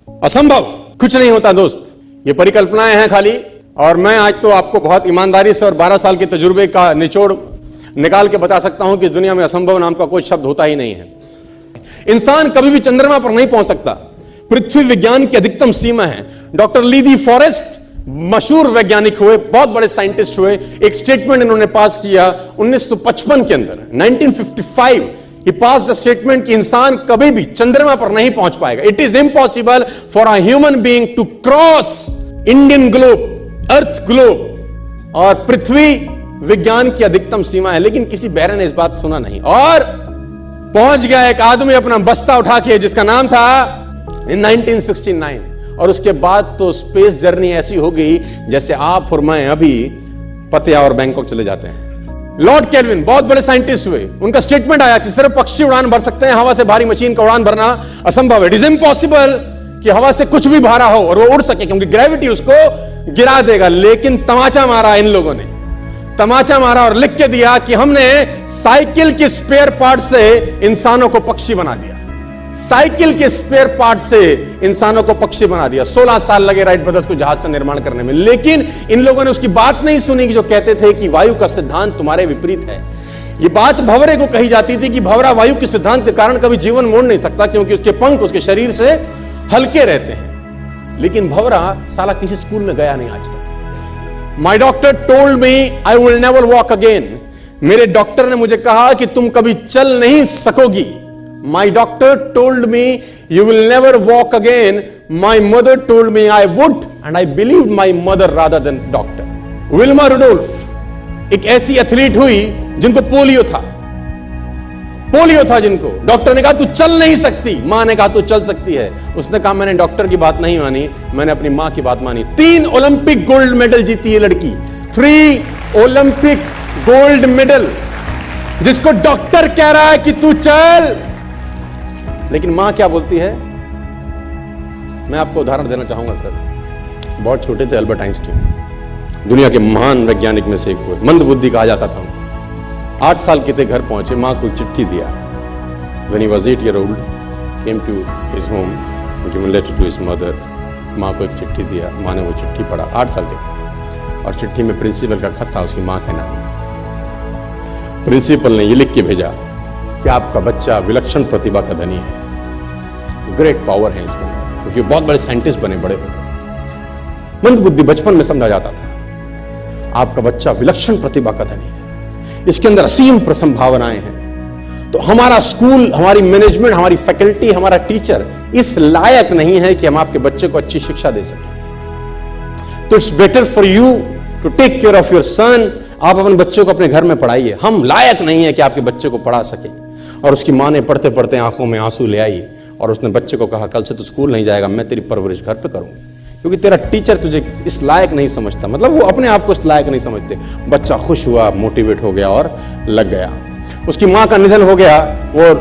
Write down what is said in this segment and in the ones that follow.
असंभव कुछ नहीं होता दोस्त, ये परिकल्पनाएं हैं खाली। और मैं आज तो आपको बहुत ईमानदारी से और 12 साल के तजुर्बे का निचोड़ निकाल के बता सकता हूं कि इस दुनिया में असंभव नाम का कोई शब्द होता ही नहीं है। इंसान कभी भी चंद्रमा पर नहीं पहुंच सकता, पृथ्वी विज्ञान की अधिकतम सीमा है। डॉक्टर ली दी फॉरेस्ट मशहूर वैज्ञानिक हुए, बहुत बड़े साइंटिस्ट हुए, एक स्टेटमेंट इन्होंने पास किया 1955 के अंदर, 1955 he passed a statement कि इंसान कभी भी चंद्रमा पर नहीं पहुंच पाएगा। It is impossible for a human being to cross Indian globe, earth globe, और पृथ्वी विज्ञान की अधिकतम सीमा है। लेकिन किसी बहरे ने इस बात सुना नहीं और पहुंच गया एक आदमी अपना बस्ता उठा के, जिसका नाम था in 1969। और उसके बाद तो स्पेस जर्नी ऐसी हो गई जैसे आप और मैं अभी पतिया और बैंकॉक चले जाते हैं। लॉर्ड केल्विन बहुत बड़े साइंटिस्ट हुए, उनका स्टेटमेंट आया कि सिर्फ पक्षी उड़ान भर सकते हैं, हवा से भारी मशीन का उड़ान भरना असंभव है। इट इज इम्पॉसिबल कि हवा से कुछ भी भारा हो और वो उड़ सके, क्योंकि ग्रेविटी उसको गिरा देगा। लेकिन तमाचा मारा इन लोगों ने, तमाचा मारा और लिख के दिया कि हमने साइकिल के स्पेयर पार्ट से इंसानों को पक्षी बना दिया, साइकिल के स्पेयर पार्ट से इंसानों को पक्षी बना दिया। 16 साल लगे राइट ब्रदर्स को जहाज का निर्माण करने में, लेकिन इन लोगों ने उसकी बात नहीं सुनी कि जो कहते थे कि वायु का सिद्धांत तुम्हारे विपरीत है। यह बात भंवरे को कही जाती थी कि भंवरा वायु के सिद्धांत के कारण कभी जीवन मोड़ नहीं सकता, क्योंकि उसके पंख उसके शरीर से हल्के रहते हैं। लेकिन भंवरा साला किसी स्कूल में गया नहीं आज तक। माई doctor told me I will never walk again. मेरे डॉक्टर ने मुझे कहा कि तुम कभी चल नहीं सकोगी। My doctor told me you will never walk again. My mother told me I would, and I believed my mother rather than doctor. Wilma Rudolph एक ऐसी एथलीट हुई जिनको पोलियो था, पोलियो था जिनको डॉक्टर ने कहा तू चल नहीं सकती, मां ने कहा तू चल सकती है। उसने कहा मैंने डॉक्टर की बात नहीं मानी, मैंने अपनी मां की बात मानी। 3 ओलंपिक गोल्ड मेडल जीती है लड़की, 3 ओलंपिक गोल्ड मेडल, जिसको डॉक्टर कह रहा है कि तू चल। लेकिन मां क्या बोलती है? मैं आपको उदाहरण देना चाहूंगा सर। बहुत छोटे थे अल्बर्ट आइंस्टीन, दुनिया के महान वैज्ञानिक में से एक हुए, मंद बुद्धि कहा जाता था। 8 साल के थे, घर पहुंचे, मां को चिट्ठी दिया। When he was 8 years old, came to his home, given letter to his mother। मां को एक चिट्ठी दिया, मां ने वो चिट्ठी पढ़ा, 8 साल के थे, और चिट्ठी में प्रिंसिपल का खत था उसकी मां के नाम। प्रिंसिपल ने ये लिख के भेजा कि आपका बच्चा विलक्षण प्रतिभा का धनी है, ग्रेट पावर है इसके अंदर, क्योंकि बहुत बड़े साइंटिस्ट बने, बड़े हो गए। मंद बुद्धि बचपन में समझा जाता था, आपका बच्चा विलक्षण प्रतिभा का धनी है, इसके अंदर असीम संभावनाएं हैं। तो हमारा स्कूल, हमारी मैनेजमेंट, हमारी फैकल्टी, हमारा टीचर इस लायक नहीं है कि हम आपके बच्चे को अच्छी शिक्षा दे सकें। तो it's better for you to take care of your son. आप अपने बच्चों को अपने घर में पढ़ाइए, हम लायक नहीं है कि आपके बच्चे को पढ़ा सके। और उसकी मां ने पढ़ते पढ़ते आंखों में आंसू ले आई और उसने बच्चे को कहा कल से तू स्कूल नहीं जाएगा, मैं तेरी परवरिश घर पे करूंगी, क्योंकि तेरा टीचर तुझे इस लायक नहीं समझता। मतलब वो अपने आप को इस लायक नहीं समझते। बच्चा खुश हुआ, मोटिवेट हो गया और लग गया। उसकी मां का निधन हो गया, वो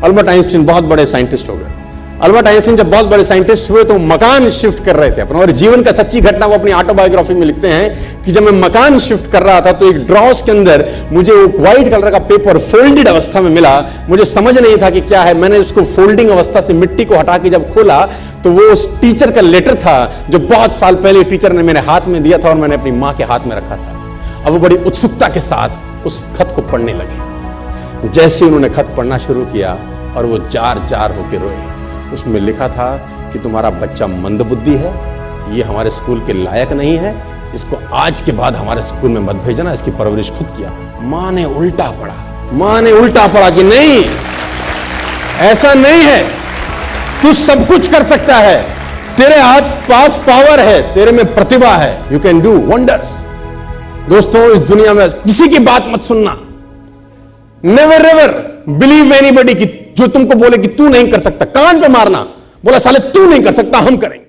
अल्बर्ट आइंस्टीन बहुत बड़े साइंटिस्ट हो गए। अल्बर्ट आइंस्टीन जब बहुत बड़े साइंटिस्ट हुए तो मकान शिफ्ट कर रहे थे अपना, और जीवन का सच्ची घटना वो अपनी ऑटोबायोग्राफी में लिखते हैं कि जब मैं मकान शिफ्ट कर रहा था तो एक ड्रॉस के अंदर मुझे एक व्हाइट कलर का पेपर फोल्डेड अवस्था में मिला। मुझे समझ नहीं था कि क्या है। मैंने उसको फोल्डिंग अवस्था से मिट्टी को हटा के जब खोला तो वो उस टीचर का लेटर था जो बहुत साल पहले टीचर ने मेरे हाथ में दिया था और मैंने अपनी मां के हाथ में रखा था। अब वो बड़ी उत्सुकता के साथ उस खत को पढ़ने लगे। जैसे उन्होंने खत पढ़ना शुरू किया और वो जार जार होकर रोए। उसमें लिखा था कि तुम्हारा बच्चा मंदबुद्धि है, ये हमारे स्कूल के लायक नहीं है, इसको आज के बाद हमारे स्कूल में मत भेजना, इसकी परवरिश खुद किया। मां ने उल्टा पढ़ा, मां ने उल्टा पढ़ा कि नहीं, ऐसा नहीं है, तू सब कुछ कर सकता है, तेरे हाथ पास पावर है, तेरे में प्रतिभा है, यू कैन डू वंडर्स। दोस्तों, इस दुनिया में किसी की बात मत सुनना, नेवर एवर बिलीव एनीबॉडी कि जो तुमको बोले कि तू नहीं कर सकता, कान पे मारना, बोला साले तू नहीं कर सकता, हम करेंगे।